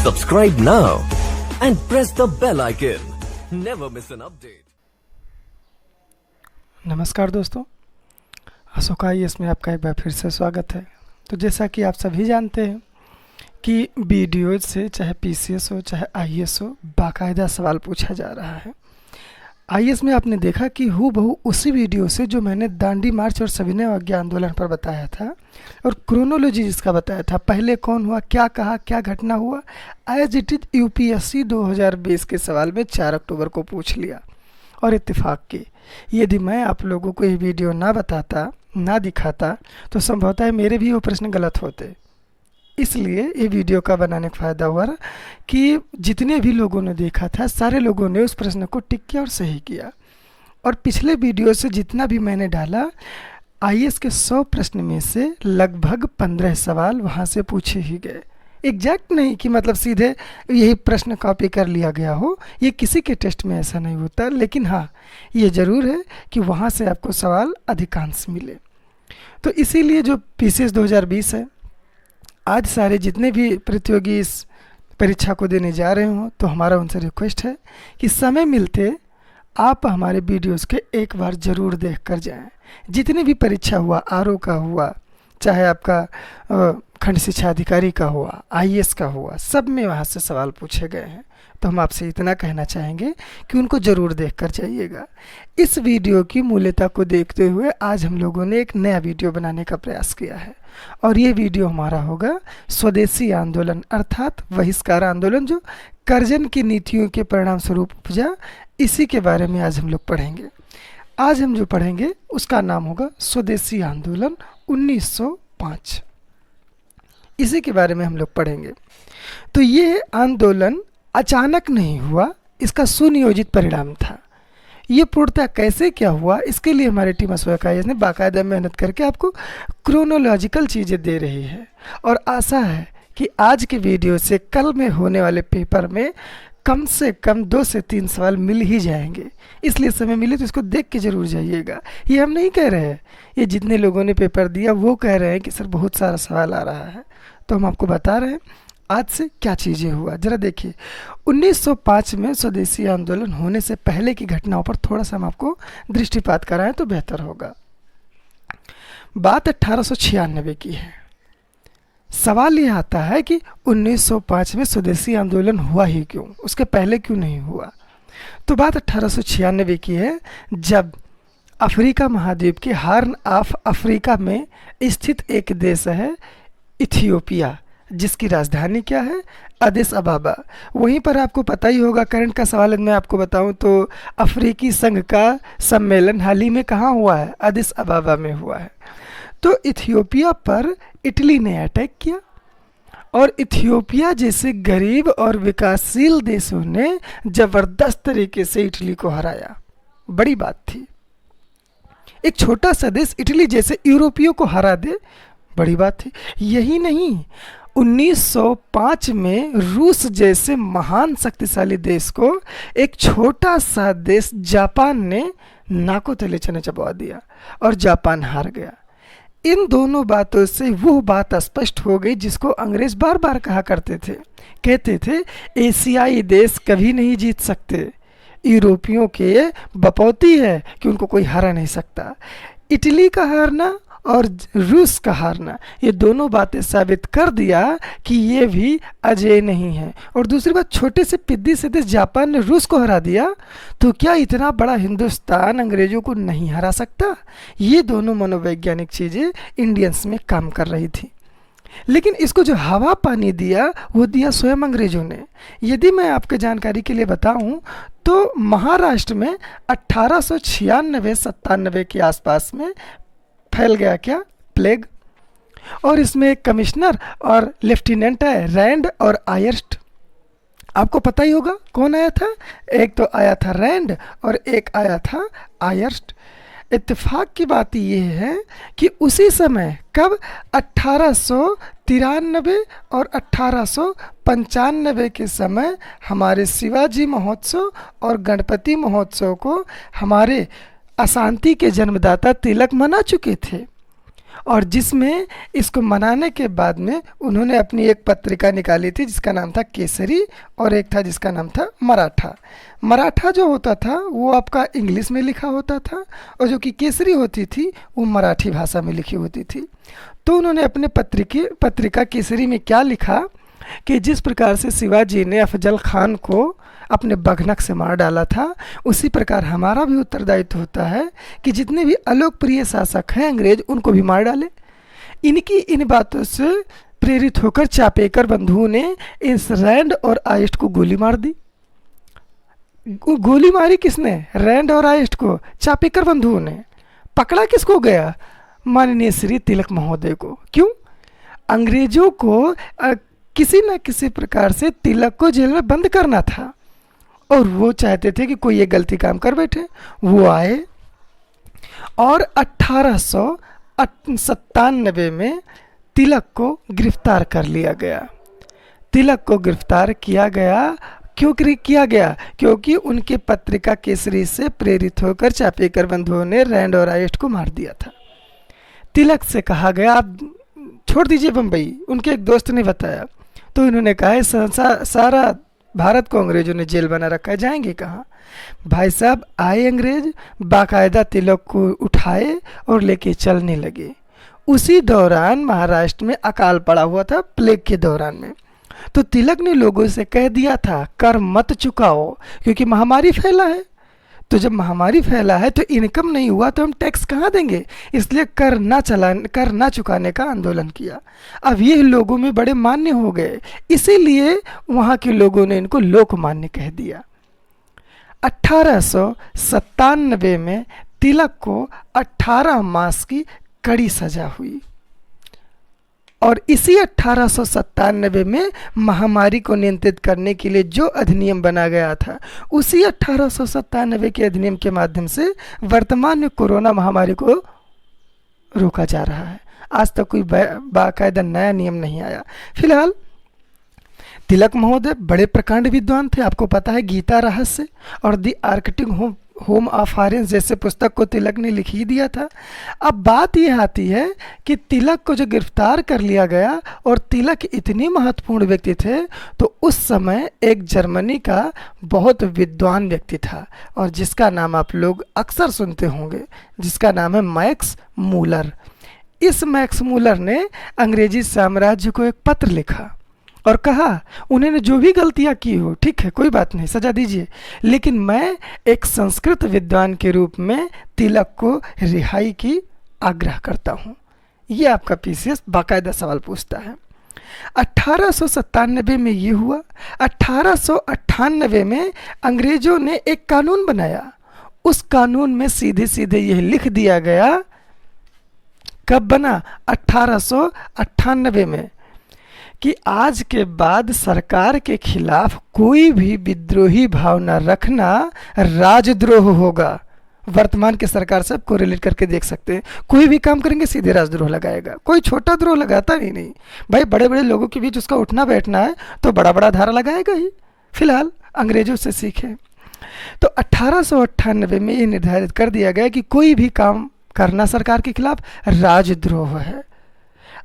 Subscribe now and press the bell icon. Never miss an update. नमस्कार दोस्तों, Ashok IAS में आपका एक बार फिर से स्वागत है। तो जैसा कि आप सभी जानते हैं कि BDO से चाहे PCS हो चाहे IAS हो, बाकायदा सवाल पूछा जा रहा है। IAS में आपने देखा कि हूबहू उसी वीडियो से जो मैंने दांडी मार्च और सविनय अवज्ञा आंदोलन पर बताया था और क्रोनोलॉजी जिसका बताया था, पहले कौन हुआ, क्या कहा, क्या घटना हुआ, एज इट इज UPSC 2020 के सवाल में 4 अक्टूबर को पूछ लिया। और इत्तेफाक की यदि मैं आप लोगों को ये वीडियो ना बताता, ना दिखाता, तो संभवतः मेरे भी वो प्रश्न गलत होते। इसलिए ये वीडियो का बनाने का फ़ायदा हुआ कि जितने भी लोगों ने देखा था, सारे लोगों ने उस प्रश्न को टिक किया और सही किया। और पिछले वीडियो से जितना भी मैंने डाला, IAS के 100 प्रश्न में से लगभग 15 सवाल वहाँ से पूछे ही गए। एग्जैक्ट नहीं कि मतलब सीधे यही प्रश्न कॉपी कर लिया गया हो, ये किसी के टेस्ट में ऐसा नहीं होता, लेकिन हाँ ये ज़रूर है कि वहाँ से आपको सवाल अधिकांश मिले। तो इसीलिए जो PCS 2020 है, आज सारे जितने भी प्रतियोगी इस परीक्षा को देने जा रहे हों, तो हमारा उनसे रिक्वेस्ट है कि समय मिलते आप हमारे वीडियोस के एक बार ज़रूर देख कर जाएँ। जितनी भी परीक्षा हुआ, RO का हुआ, चाहे आपका खंड शिक्षा अधिकारी का हुआ, IAS का हुआ, सब में वहाँ से सवाल पूछे गए हैं। तो हम आपसे इतना कहना चाहेंगे कि उनको ज़रूर देख कर जाइएगा। इस वीडियो की मूल्यता को देखते हुए आज हम लोगों ने एक नया वीडियो बनाने का प्रयास किया है और ये वीडियो हमारा होगा स्वदेशी आंदोलन, अर्थात बहिष्कार आंदोलन जो कर्जन की नीतियों के परिणाम स्वरूप उपजा, इसी के बारे में आज हम लोग पढ़ेंगे। आज हम जो पढ़ेंगे उसका नाम होगा स्वदेशी आंदोलन 1905। इसी के बारे में हम लोग पढ़ेंगे। तो ये आंदोलन अचानक नहीं हुआ, इसका सुनियोजित परिणाम था। ये पूर्णतः कैसे क्या हुआ, इसके लिए हमारी टीम अशोक IAS ने बाकायदा मेहनत करके आपको क्रोनोलॉजिकल चीज़ें दे रही है और आशा है कि आज के वीडियो से कल में होने वाले पेपर में कम से कम 2 से 3 सवाल मिल ही जाएंगे। इसलिए समय मिले तो इसको देख के ज़रूर जाइएगा। ये हम नहीं कह रहे हैं, ये जितने लोगों ने पेपर दिया वो कह रहे हैं कि सर बहुत सारा सवाल आ रहा है। तो हम आपको बता रहे हैं आज से क्या चीज़ें हुआ। ज़रा देखिए, 1905 में स्वदेशी आंदोलन होने से पहले की घटनाओं पर थोड़ा सा हम आपको दृष्टिपात कराएं तो बेहतर होगा। बात 1896 की है। सवाल ये आता है कि 1905 में स्वदेशी आंदोलन हुआ ही क्यों, उसके पहले क्यों नहीं हुआ। तो बात 1896 की है, जब अफ्रीका महाद्वीप के हार्न ऑफ अफ्रीका में स्थित एक देश है इथियोपिया, जिसकी राजधानी क्या है, अदिस अबाबा। वहीं पर आपको पता ही होगा, करंट का सवाल मैं आपको बताऊं तो अफ्रीकी संघ का सम्मेलन हाल ही में कहाँ हुआ है, अदिस अबाबा में हुआ है। तो इथियोपिया पर इटली ने अटैक किया और इथियोपिया जैसे गरीब और विकासशील देशों ने ज़बरदस्त तरीके से इटली को हराया। बड़ी बात थी, एक छोटा सा देश इटली जैसे यूरोपियों को हरा दे, बड़ी बात थी। यही नहीं, 1905 में रूस जैसे महान शक्तिशाली देश को एक छोटा सा देश जापान ने नाको तले चने चबा दिया और जापान हार गया। इन दोनों बातों से वो बात स्पष्ट हो गई जिसको अंग्रेज बार बार कहा करते थे, कहते थे एशियाई देश कभी नहीं जीत सकते, यूरोपियों के बपौती है कि उनको कोई हरा नहीं सकता। इटली का हारना और रूस का हारना, ये दोनों बातें साबित कर दिया कि ये भी अजय नहीं है। और दूसरी बात, छोटे से पिद्दी से देश जापान ने रूस को हरा दिया, तो क्या इतना बड़ा हिंदुस्तान अंग्रेजों को नहीं हरा सकता। ये दोनों मनोवैज्ञानिक चीज़ें इंडियंस में काम कर रही थी, लेकिन इसको जो हवा पानी दिया वो दिया स्वयं अंग्रेजों ने। यदि मैं आपके जानकारी के लिए बताऊं तो महाराष्ट्र में 1896-97 के आसपास में फैल गया क्या, प्लेग। और इसमें एक कमिश्नर और लेफ्टिनेंट है, रैंड और आयर्स्ट। आपको पता ही होगा कौन आया था, एक तो आया था रैंड और एक आया था आयर्स्ट। इत्तेफाक की बात यह है कि उसी समय कब 1893 और 1895 के समय हमारे शिवाजी महोत्सव और गणपति महोत्सव को हमारे अशांति के जन्मदाता तिलक मना चुके थे, और जिसमें इसको मनाने के बाद में उन्होंने अपनी एक पत्रिका निकाली थी जिसका नाम था केसरी, और एक था जिसका नाम था मराठा। मराठा जो होता था वो आपका इंग्लिश में लिखा होता था, और जो कि केसरी होती थी वो मराठी भाषा में लिखी होती थी। तो उन्होंने अपने पत्रिका केसरी में क्या लिखा कि जिस प्रकार से शिवाजी ने अफजल खान को अपने बघनक से मार डाला था, उसी प्रकार हमारा भी उत्तरदायित्व होता है कि जितने भी अलोकप्रिय शासक हैं अंग्रेज, उनको भी मार डाले। इनकी इन बातों से प्रेरित होकर चापेकर बंधुओं ने इस रैंड और आइस्ट को गोली मार दी। गोली मारी किसने? रैंड और आइस्ट को चापेकर बंधुओं ने। पकड़ा किसको गया? माननीय श्री तिलक महोदय को। क्यों? अंग्रेजों को किसी न किसी प्रकार से तिलक को जेल में बंद करना था, और वो चाहते थे कि कोई ये गलती काम कर बैठे। वो आए और 1897 में तिलक को गिरफ्तार कर लिया गया। तिलक को गिरफ्तार किया गया, क्यों किया गया? क्योंकि उनके पत्रिका केसरी से प्रेरित होकर चापेकर बंधुओं ने रैंड और आइस्ट को मार दिया था। तिलक से कहा गया आप छोड़ दीजिए बम्बई, उनके एक दोस्त ने बताया। तो इन्होंने कहा सारा भारत को अंग्रेजों ने जेल बना रखा है, जाएंगे कहाँ? भाई साहब आए अंग्रेज, बाकायदा तिलक को उठाए और लेके चलने लगे। उसी दौरान महाराष्ट्र में अकाल पड़ा हुआ था, प्लेग के दौरान में। तो तिलक ने लोगों से कह दिया था कर मत चुकाओ, क्योंकि महामारी फैला है। तो जब महामारी फैला है तो इनकम नहीं हुआ तो हम टैक्स कहाँ देंगे, इसलिए कर ना चुकाने का आंदोलन किया। अब ये लोगों में बड़े मान्य हो गए, इसीलिए वहाँ के लोगों ने इनको लोकमान्य कह दिया। 1897 में तिलक को 18 मास की कड़ी सजा हुई, और इसी 1897 में महामारी को नियंत्रित करने के लिए जो अधिनियम बना गया था, उसी 1897 के अधिनियम के माध्यम से वर्तमान में कोरोना महामारी को रोका जा रहा है। आज तक कोई बाकायदा नया नियम नहीं आया। फिलहाल तिलक महोदय बड़े प्रकांड विद्वान थे। आपको पता है गीता रहस्य और the Arctic home of orange जैसे पुस्तक को तिलक ने लिख ही दिया था। अब बात यह आती है कि तिलक को जो गिरफ्तार कर लिया गया, और तिलक इतने महत्वपूर्ण व्यक्ति थे, तो उस समय एक जर्मनी का बहुत विद्वान व्यक्ति था, और जिसका नाम आप लोग अक्सर सुनते होंगे, जिसका नाम है मैक्स मूलर। इस मैक्स मूलर ने अंग्रेजी साम्राज्य को एक पत्र लिखा और कहा उन्होंने जो भी गलतियां की हो, ठीक है, कोई बात नहीं, सजा दीजिए, लेकिन मैं एक संस्कृत विद्वान के रूप में तिलक को रिहाई की आग्रह करता हूँ। ये आपका पीसीएस बाकायदा सवाल पूछता है। 1897 में ये हुआ। 1898 में अंग्रेजों ने एक कानून बनाया। उस कानून में सीधे सीधे यह लिख दिया गया, कब बना? 1898 में, कि आज के बाद सरकार के खिलाफ कोई भी विद्रोही भावना रखना राजद्रोह होगा। वर्तमान के सरकार से आपको रिलेट करके देख सकते हैं, कोई भी काम करेंगे सीधे राजद्रोह लगाएगा, कोई छोटा द्रोह लगाता ही नहीं। भाई बड़े बड़े लोगों के बीच उसका उठना बैठना है तो बड़ा बड़ा धारा लगाएगा ही। फिलहाल अंग्रेजों से सीखें। तो 1898 में ये निर्धारित कर दिया गया कि कोई भी काम करना सरकार के खिलाफ राजद्रोह है।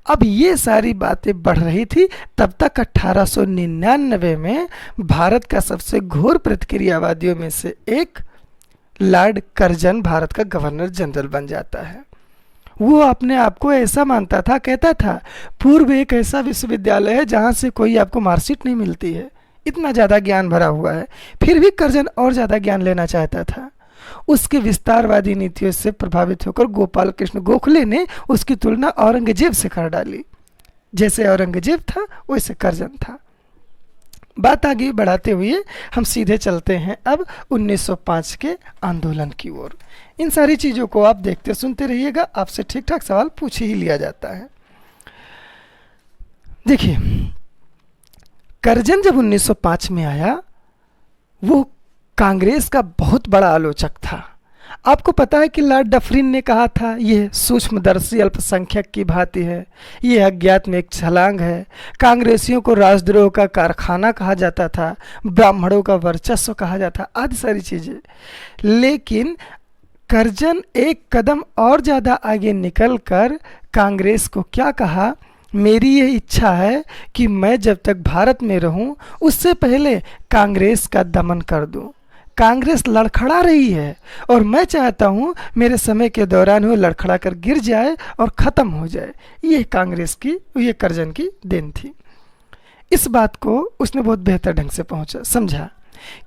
अब ये सारी बातें बढ़ रही थी, तब तक 1899 में भारत का सबसे घोर प्रतिक्रियावादियों में से एक लॉर्ड कर्जन भारत का गवर्नर जनरल बन जाता है। वो अपने आप को ऐसा मानता था, कहता था पूर्व एक ऐसा विश्वविद्यालय है जहाँ से कोई आपको मार्कशीट नहीं मिलती है, इतना ज़्यादा ज्ञान भरा हुआ है। फिर भी कर्जन और ज़्यादा ज्ञान लेना चाहता था। उसके विस्तारवादी नीतियों से प्रभावित होकर गोपाल कृष्ण गोखले ने उसकी तुलना औरंगजेब से कर डाली। जैसे औरंगजेब था वैसे कर्जन था। बात आगे बढ़ाते हुए हम सीधे चलते हैं अब 1905 के आंदोलन की ओर। इन सारी चीज़ों को आप देखते सुनते रहिएगा, आपसे ठीक ठाक सवाल पूछ ही लिया जाता है। देखिए, कर्जन जब 1905 में आया, वो कांग्रेस का बहुत बड़ा आलोचक था। आपको पता है कि लॉर्ड डफरिन ने कहा था यह सूक्ष्मदर्शी अल्पसंख्यक की भांति है, यह अज्ञात में एक छलांग है। कांग्रेसियों को राजद्रोह का कारखाना कहा जाता था, ब्राह्मणों का वर्चस्व कहा जाता, आदि सारी चीज़ें। लेकिन कर्जन एक कदम और ज़्यादा आगे निकलकर कांग्रेस को क्या कहा, मेरी ये इच्छा है कि मैं जब तक भारत में रहूं उससे पहले कांग्रेस का दमन कर दूं। कांग्रेस लड़खड़ा रही है और मैं चाहता हूं मेरे समय के दौरान वो लड़खड़ा कर गिर जाए और ख़त्म हो जाए। ये कांग्रेस की, ये कर्जन की देन थी। इस बात को उसने बहुत बेहतर ढंग से समझा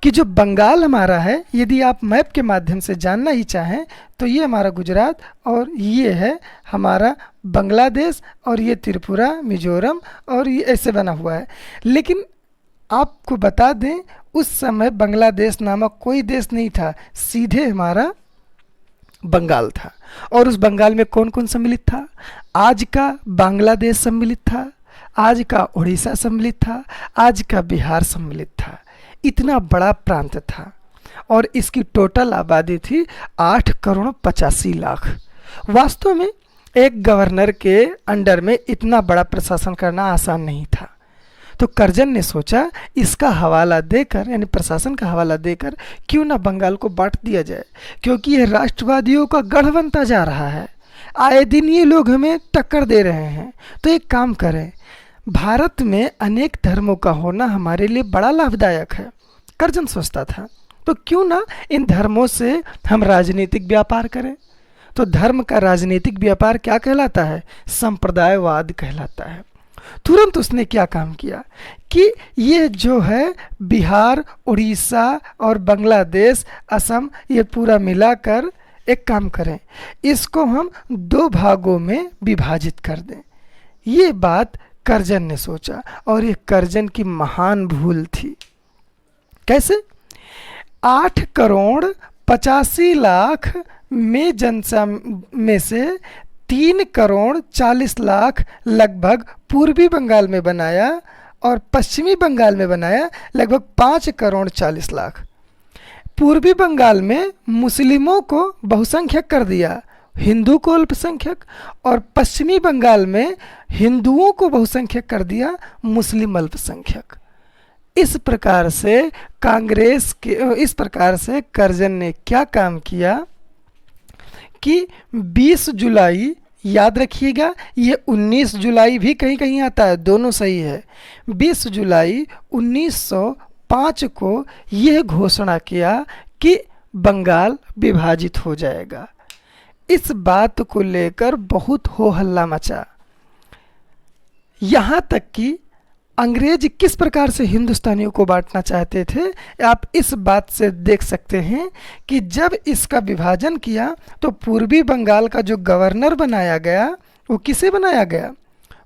कि जो बंगाल हमारा है, यदि आप मैप के माध्यम से जानना ही चाहें तो ये हमारा गुजरात और ये है हमारा बांग्लादेश और ये त्रिपुरा, मिजोरम और ये ऐसे बना हुआ है। लेकिन आपको बता दें, उस समय बांग्लादेश नामक कोई देश नहीं था, सीधे हमारा बंगाल था। और उस बंगाल में कौन कौन सम्मिलित था? आज का बांग्लादेश सम्मिलित था, आज का उड़ीसा सम्मिलित था, आज का बिहार सम्मिलित था। इतना बड़ा प्रांत था और इसकी टोटल आबादी थी 8,85,00,000। वास्तव में एक गवर्नर के अंडर में इतना बड़ा प्रशासन करना आसान नहीं था। तो कर्जन ने सोचा इसका हवाला देकर, यानी प्रशासन का हवाला देकर क्यों ना बंगाल को बांट दिया जाए, क्योंकि यह राष्ट्रवादियों का गढ़ बनता जा रहा है। आए दिन ये लोग हमें टक्कर दे रहे हैं। तो एक काम करें, भारत में अनेक धर्मों का होना हमारे लिए बड़ा लाभदायक है, कर्जन सोचता था। तो क्यों ना इन धर्मों से हम राजनीतिक व्यापार करें। तो धर्म का राजनीतिक व्यापार क्या कहलाता है? संप्रदायवाद कहलाता है। तुरंत उसने क्या काम किया कि ये जो है बिहार, उड़ीसा और बांग्लादेश, असम, ये पूरा मिलाकर एक काम करें, इसको हम 2 भागों में विभाजित कर दें। ये बात कर्जन ने सोचा और ये कर्जन की महान भूल थी। कैसे? 8,85,00,000 में जनसंख्या में से 3,40,00,000 लगभग पूर्वी बंगाल में बनाया और पश्चिमी बंगाल में बनाया लगभग 5,40,00,000। पूर्वी बंगाल में मुस्लिमों को बहुसंख्यक कर दिया, हिंदू को अल्पसंख्यक, और पश्चिमी बंगाल में हिंदुओं को बहुसंख्यक कर दिया, मुस्लिम अल्पसंख्यक। इस प्रकार से कर्जन ने क्या काम किया कि 20 जुलाई, याद रखिएगा ये 19 जुलाई भी कहीं कहीं आता है, दोनों सही है। 20 जुलाई 1905 को यह घोषणा किया कि बंगाल विभाजित हो जाएगा। इस बात को लेकर बहुत हो हल्ला मचा, यहाँ तक कि अंग्रेज किस प्रकार से हिंदुस्तानियों को बांटना चाहते थे आप इस बात से देख सकते हैं कि जब इसका विभाजन किया तो पूर्वी बंगाल का जो गवर्नर बनाया गया वो किसे बनाया गया?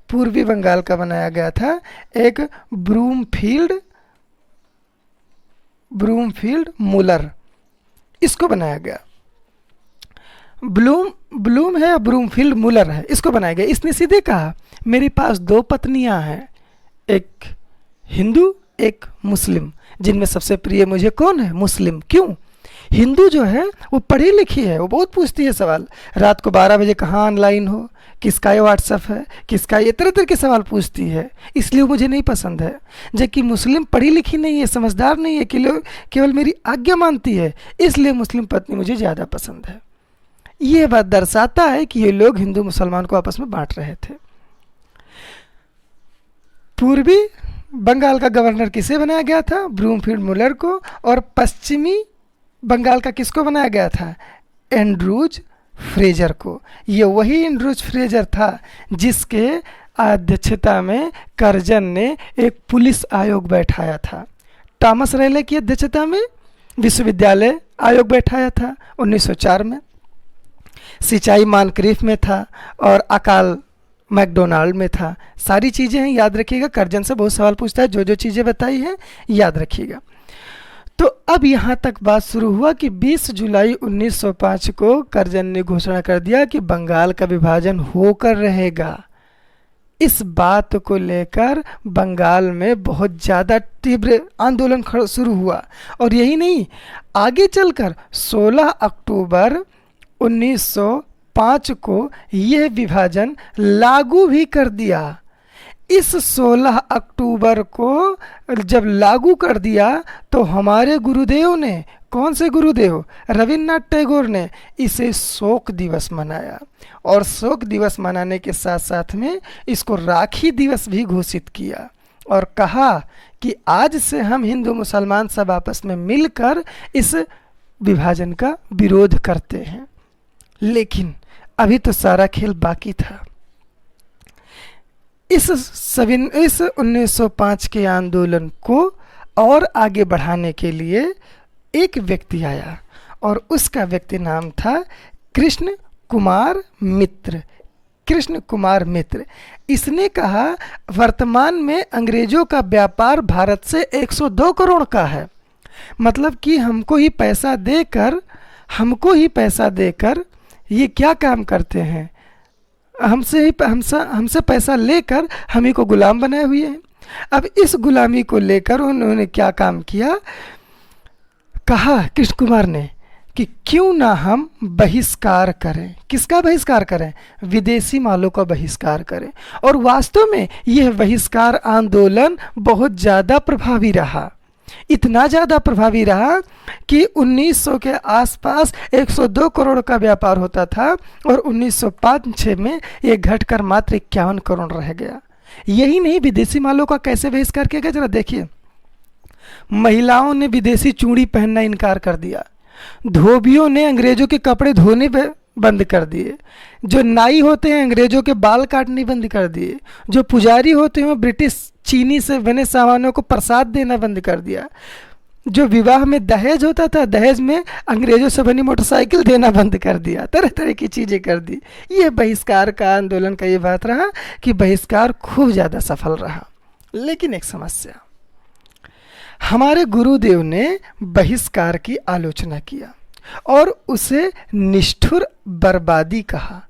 पूर्वी बंगाल का बनाया गया था एक ब्रूमफील्ड मुलर, इसको बनाया गया। ब्लूम है या ब्रूमफील्ड मुलर है, इसको बनाया गया। इसने सीधे कहा मेरे पास 2 पत्नियां हैं, एक हिंदू एक मुस्लिम, जिनमें सबसे प्रिय मुझे कौन है? मुस्लिम। क्यों? हिंदू जो है वो पढ़ी लिखी है, वो बहुत पूछती है सवाल, रात को 12 बजे कहाँ ऑनलाइन हो, किसका ये व्हाट्सएप है, किसका, ये तरह तरह के सवाल पूछती है, इसलिए वो मुझे नहीं पसंद है। जबकि मुस्लिम पढ़ी लिखी नहीं है, समझदार नहीं है, कि लोग केवल मेरी आज्ञा मानती है, इसलिए मुस्लिम पत्नी मुझे ज़्यादा पसंद है। ये बात दर्शाता है कि ये लोग हिंदू मुसलमान को आपस में बांट रहे थे। पूर्वी बंगाल का गवर्नर किसे बनाया गया था? ब्रूमफील्ड मुलर को। और पश्चिमी बंगाल का किसको बनाया गया था? एंड्रूज फ्रेजर को। ये वही एंड्रूज फ्रेजर था जिसके अध्यक्षता में कर्जन ने एक पुलिस आयोग बैठाया था। थॉमस रेले की अध्यक्षता में विश्वविद्यालय आयोग बैठाया था 1904 में। सिंचाई मानक्रीफ में था और अकाल मैकडोनाल्ड में था। सारी चीज़ें हैं, याद रखिएगा। कर्जन से बहुत सवाल पूछता है, जो जो चीज़ें बताई हैं याद रखिएगा। तो अब यहाँ तक बात शुरू हुआ कि 20 जुलाई 1905 को कर्जन ने घोषणा कर दिया कि बंगाल का विभाजन होकर रहेगा। इस बात को लेकर बंगाल में बहुत ज़्यादा तीव्र आंदोलन शुरू हुआ। और यही नहीं, आगे चलकर 16 अक्टूबर 1905 को यह विभाजन लागू भी कर दिया। इस 16 अक्टूबर को जब लागू कर दिया तो हमारे गुरुदेव ने, कौन से गुरुदेव, रविन्द्रनाथ टैगोर ने इसे शोक दिवस मनाया। और शोक दिवस मनाने के साथ साथ में इसको राखी दिवस भी घोषित किया और कहा कि आज से हम हिंदू मुसलमान सब आपस में मिलकर इस विभाजन का विरोध करते हैं। लेकिन अभी तो सारा खेल बाकी था। इस 1905 के आंदोलन को और आगे बढ़ाने के लिए एक व्यक्ति आया और उसका व्यक्ति नाम था कृष्ण कुमार मित्र। कृष्ण कुमार मित्र, इसने कहा वर्तमान में अंग्रेजों का व्यापार भारत से 102 करोड़ का है। मतलब कि हमको ही पैसा देकर ये क्या काम करते हैं, हमसे पैसा लेकर हम ही को गुलाम बनाए हुए हैं। अब इस गुलामी को लेकर उन्होंने क्या काम किया, कहा कृष्ण कुमार ने कि क्यों ना हम बहिष्कार करें। किसका बहिष्कार करें? विदेशी मालों का बहिष्कार करें। और वास्तव में यह बहिष्कार आंदोलन बहुत ज़्यादा प्रभावी रहा। इतना ज़्यादा प्रभावी रहा कि 1900 के आसपास 102 करोड़ का व्यापार होता था और 1905-6 में ये घटकर मात्र 51 करोड़ रह गया। यही नहीं, विदेशी मालों का कैसे बहिष्कार किया गया जरा देखिए। महिलाओं ने विदेशी चूड़ी पहनना इनकार कर दिया। धोबियों ने अंग्रेजों के कपड़े धोने बंद कर दिए। जो नाई होते हैं अंग्रेजों के बाल काटने बंद कर दिए। जो पुजारी होते हैं ब्रिटिश चीनी से बने सामानों को प्रसाद देना बंद कर दिया। जो विवाह में दहेज होता था, दहेज में अंग्रेजों से बनी मोटरसाइकिल देना बंद कर दिया। तरह तरह की चीज़ें कर दी। ये बहिष्कार का आंदोलन का ये बात रहा कि बहिष्कार खूब ज़्यादा सफल रहा। लेकिन एक समस्या, हमारे गुरुदेव ने बहिष्कार की आलोचना किया और उसे निष्ठुर बर्बादी कहा।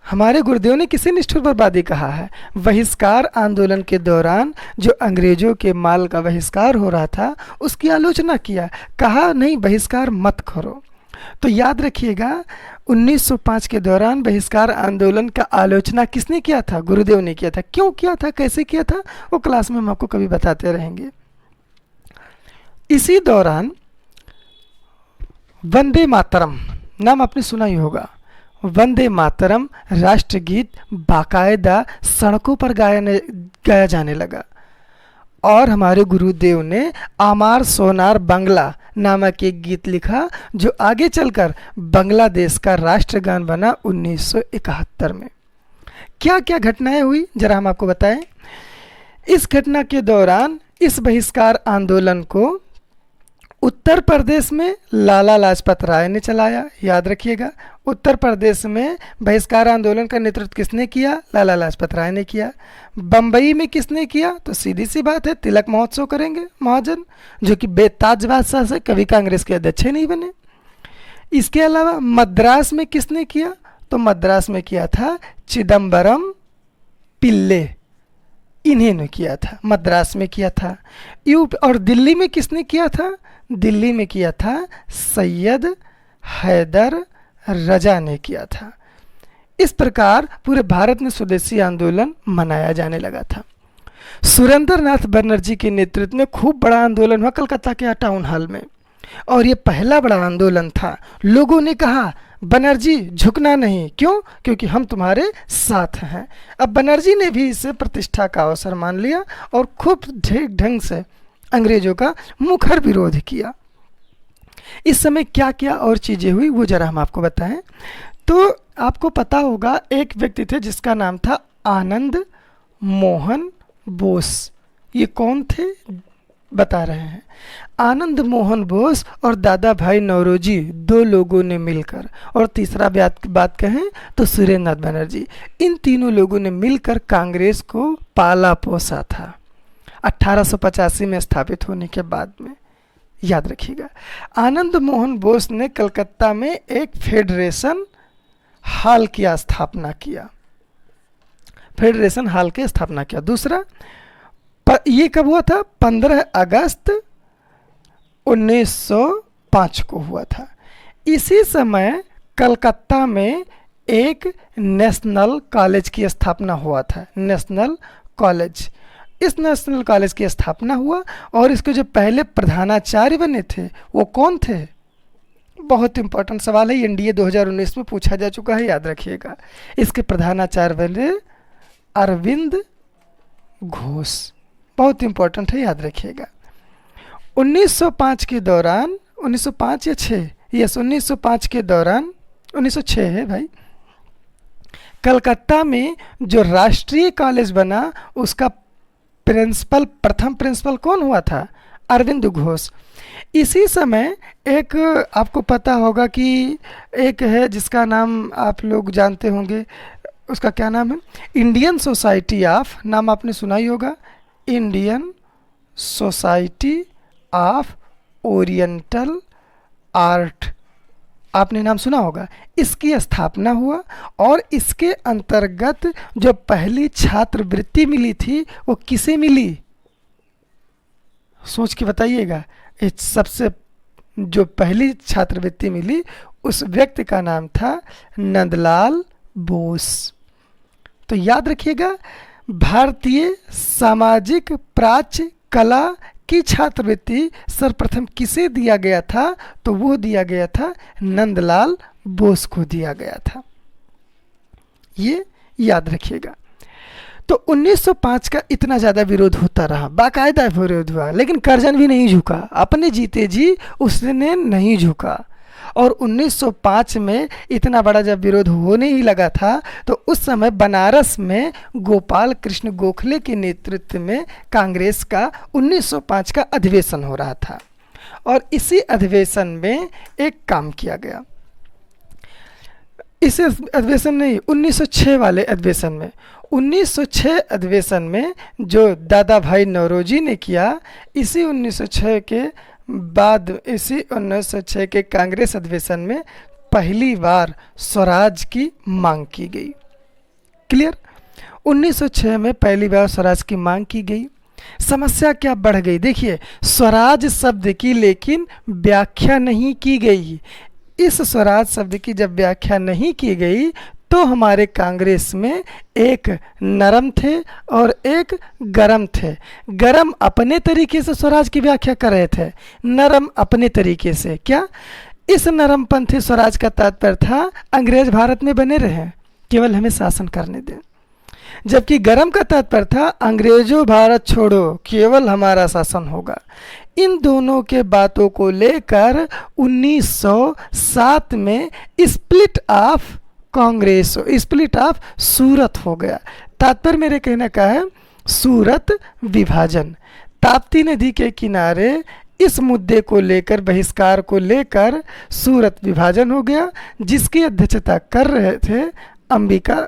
हमारे गुरुदेव ने किसे निष्ठुर बर्बादी कहा है? बहिष्कार आंदोलन के दौरान जो अंग्रेजों के माल का बहिष्कार हो रहा था उसकी आलोचना किया। कहा नहीं, बहिष्कार मत करो। तो याद रखिएगा 1905 के दौरान बहिष्कार आंदोलन का आलोचना किसने किया था? गुरुदेव ने किया था। क्यों किया था, कैसे किया था, वो क्लास में हम आपको कभी बताते रहेंगे। इसी दौरान वंदे मातरम नाम आपने सुना ही होगा। वंदे मातरम राष्ट्रगीत बाकायदा सड़कों पर गाया जाने लगा और हमारे गुरुदेव ने आमार सोनार बांग्ला नामक एक गीत लिखा जो आगे चलकर बांग्लादेश का राष्ट्रगान बना 1971 में। क्या क्या घटनाएं हुई जरा हम आपको बताएं। इस घटना के दौरान इस बहिष्कार आंदोलन को उत्तर प्रदेश में लाला लाजपत राय ने चलाया। याद रखिएगा, उत्तर प्रदेश में बहिष्कार आंदोलन का नेतृत्व किसने किया? लाला लाजपत राय ने किया। बम्बई में किसने किया? तो सीधी सी बात है, तिलक महोत्सव करेंगे महाजन, जो कि बेताज बादशाह से कभी कांग्रेस के अध्यक्ष नहीं बने। इसके अलावा मद्रास में किसने किया? तो मद्रास में किया था चिदम्बरम पिल्ले, इन्हीं ने किया था, मद्रास में किया था। और दिल्ली में किसने किया था? दिल्ली में किया था सैयद हैदर रजा ने किया था। इस प्रकार पूरे भारत में स्वदेशी आंदोलन मनाया जाने लगा था। सुरेंद्र नाथ बनर्जी के नेतृत्व में खूब बड़ा आंदोलन हुआ कलकत्ता के टाउन हॉल में और ये पहला बड़ा आंदोलन था। लोगों ने कहा बनर्जी झुकना नहीं। क्यों? क्योंकि हम तुम्हारे साथ हैं। अब बनर्जी ने भी इसे प्रतिष्ठा का अवसर मान लिया और खूब ठीक ढंग से अंग्रेजों का मुखर विरोध किया। इस समय क्या क्या और चीज़ें हुई वो जरा हम आपको बताएं। तो आपको पता होगा एक व्यक्ति थे जिसका नाम था आनंद मोहन बोस। ये कौन थे बता रहे हैं। आनंद मोहन बोस और दादा भाई नौरोजी दो लोगों ने मिलकर, और तीसरा बात कहें तो सुरेंद्र नाथ बनर्जी, इन तीनों लोगों ने मिलकर कांग्रेस को पाला पोसा था 1885 में स्थापित होने के बाद में। याद रखिएगा, आनंद मोहन बोस ने कलकत्ता में एक फेडरेशन हॉल की स्थापना किया। फेडरेशन हॉल की स्थापना किया। दूसरा, ये कब हुआ था? 15 अगस्त 1905 को हुआ था। इसी समय कलकत्ता में एक नेशनल कॉलेज की स्थापना हुआ था, नेशनल कॉलेज। इस नेशनल कॉलेज की स्थापना हुआ और इसके जो पहले प्रधानाचार्य बने थे वो कौन थे? बहुत इंपॉर्टेंट सवाल है, एनडीए 2019 में पूछा जा चुका है, याद रखिएगा। इसके प्रधानाचार्य बने अरविंद घोष, बहुत इंपॉर्टेंट है, याद रखिएगा। 1905 के दौरान, 1905 या 6, यस 1905 के दौरान, 1906 है भाई, कलकत्ता में जो राष्ट्रीय कॉलेज बना उसका प्रिंसिपल, प्रथम प्रिंसिपल कौन हुआ था? अरविंद घोष। इसी समय एक आपको पता होगा कि एक है जिसका नाम आप लोग जानते होंगे, उसका क्या नाम है? इंडियन सोसाइटी ऑफ, नाम आपने सुना ही होगा, Indian society of oriental art, आपने नाम सुना होगा। इसकी स्थापना हुआ और इसके अंतर्गत जो पहली छात्रवृत्ति मिली थी वो किसे मिली? सोच के बताइएगा। इस सबसे जो पहली छात्रवृत्ति मिली उस व्यक्ति का नाम था नंदलाल बोस। तो याद रखिएगा, भारतीय सामाजिक प्राच्य कला की छात्रवृत्ति सर्वप्रथम किसे दिया गया था? तो वो दिया गया था नंदलाल बोस को दिया गया था, ये याद रखिएगा। तो 1905 का इतना ज़्यादा विरोध होता रहा, बाकायदा विरोध हुआ, लेकिन करजन भी नहीं झुका, अपने जीते जी उसने नहीं झुका। और 1905 में इतना बड़ा जब विरोध होने ही लगा था तो उस समय बनारस में गोपाल कृष्ण गोखले के नेतृत्व में कांग्रेस का 1905 का अधिवेशन हो रहा था और इसी अधिवेशन में एक काम किया गया। इस अधिवेशन नहीं, 1906 वाले अधिवेशन में, 1906 अधिवेशन में जो दादा भाई नौरोजी ने किया, इसी 1906 के बाद, इसी 1906 के कांग्रेस अधिवेशन में पहली बार स्वराज की मांग की गई। क्लियर? 1906 में पहली बार स्वराज की मांग की गई। समस्या क्या बढ़ गई? देखिए, स्वराज शब्द की लेकिन व्याख्या नहीं की गई। इस स्वराज शब्द की जब व्याख्या नहीं की गई तो हमारे कांग्रेस में एक नरम थे और एक गरम थे। गरम अपने तरीके से स्वराज की व्याख्या कर रहे थे, नरम अपने तरीके से। क्या इस नरमपंथी स्वराज का तात्पर्य था अंग्रेज भारत में बने रहे, केवल हमें शासन करने दें, जबकि गरम का तात्पर्य था अंग्रेजों भारत छोड़ो, केवल हमारा शासन होगा। इन दोनों के बातों को लेकर 1907 में split of Congress, split of Surat हो गया। तात्पर्य मेरे कहने का है सूरत विभाजन। ताप्ती नदी के किनारे इस मुद्दे को लेकर, बहिष्कार को लेकर सूरत विभाजन हो गया, जिसकी अध्यक्षता कर रहे थे अंबिका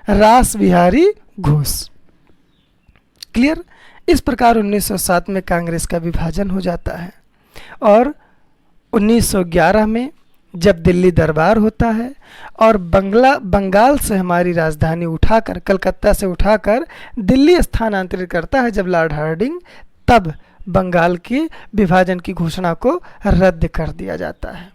रास बिहारी घोष। क्लियर? इस प्रकार 1907 में कांग्रेस का विभाजन हो जाता है और 1911 में जब दिल्ली दरबार होता है और बंगाल से हमारी राजधानी उठाकर, कलकत्ता से उठाकर दिल्ली स्थानांतरित करता है जब लॉर्ड हार्डिंग, तब बंगाल के विभाजन की घोषणा को रद्द कर दिया जाता है।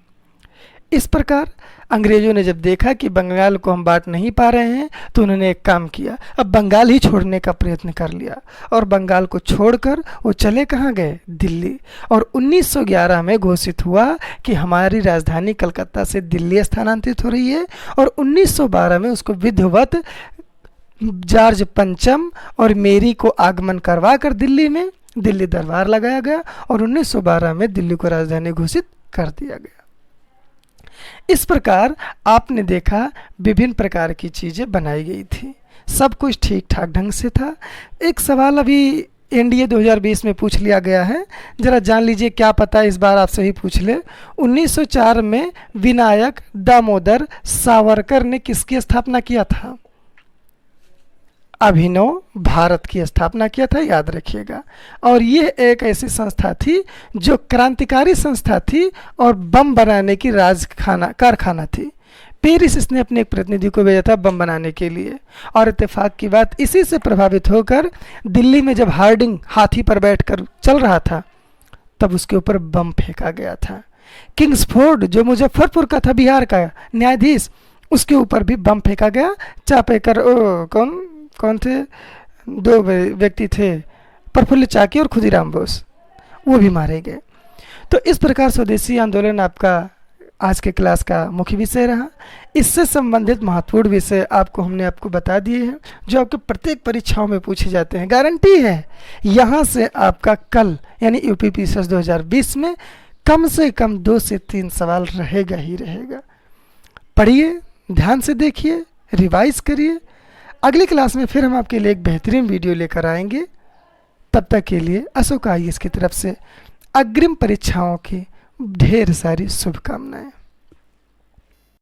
इस प्रकार अंग्रेजों ने जब देखा कि बंगाल को हम बांट नहीं पा रहे हैं तो उन्होंने एक काम किया, अब बंगाल ही छोड़ने का प्रयत्न कर लिया और बंगाल को छोड़कर वो चले कहाँ गए? दिल्ली। और 1911 में घोषित हुआ कि हमारी राजधानी कलकत्ता से दिल्ली स्थानांतरित हो रही है और 1912 में उसको विधिवत जॉर्ज पंचम और मेरी को आगमन करवा कर दिल्ली में दिल्ली दरबार लगाया गया और 1912 में दिल्ली को राजधानी घोषित कर दिया गया। इस प्रकार आपने देखा विभिन्न प्रकार की चीज़ें बनाई गई थी, सब कुछ ठीक ठाक ढंग से था। एक सवाल अभी एनडीए 2020 में पूछ लिया गया है, जरा जान लीजिए, क्या पता इस बार आपसे ही पूछ ले। 1904 में विनायक दामोदर सावरकर ने किसकी स्थापना किया था? अभिनव भारत की स्थापना किया था, याद रखिएगा। और ये एक ऐसी संस्था थी जो क्रांतिकारी संस्था थी और बम बनाने की कारखाना थी। पेरिस इसने अपने एक प्रतिनिधि को भेजा था बम बनाने के लिए और इत्तेफाक की बात, इसी से प्रभावित होकर दिल्ली में जब हार्डिंग हाथी पर बैठकर चल रहा था तब उसके ऊपर बम फेंका गया था। किंग्सफोर्ड जो मुजफ्फरपुर का था, बिहार का न्यायाधीश, उसके ऊपर भी बम फेंका गया। चापेकर कौन थे, दो व्यक्ति थे, प्रफुल्ल चाकी और खुदीराम बोस, वो भी मारे गए। तो इस प्रकार स्वदेशी आंदोलन आपका आज के क्लास का मुख्य विषय रहा। इससे संबंधित महत्वपूर्ण विषय हमने आपको बता दिए हैं, जो आपके प्रत्येक परीक्षाओं में पूछे जाते हैं। गारंटी है यहाँ से आपका कल यानी यूपी पीसीएस 2020 में कम से कम 2 से 3 सवाल रहेगा ही रहेगा। पढ़िए, ध्यान से देखिए, रिवाइज करिए। अगली क्लास में फिर हम आपके लिए एक बेहतरीन वीडियो लेकर आएंगे। तब तक के लिए अशोक IAS की तरफ से अग्रिम परीक्षाओं की ढेर सारी शुभकामनाएं।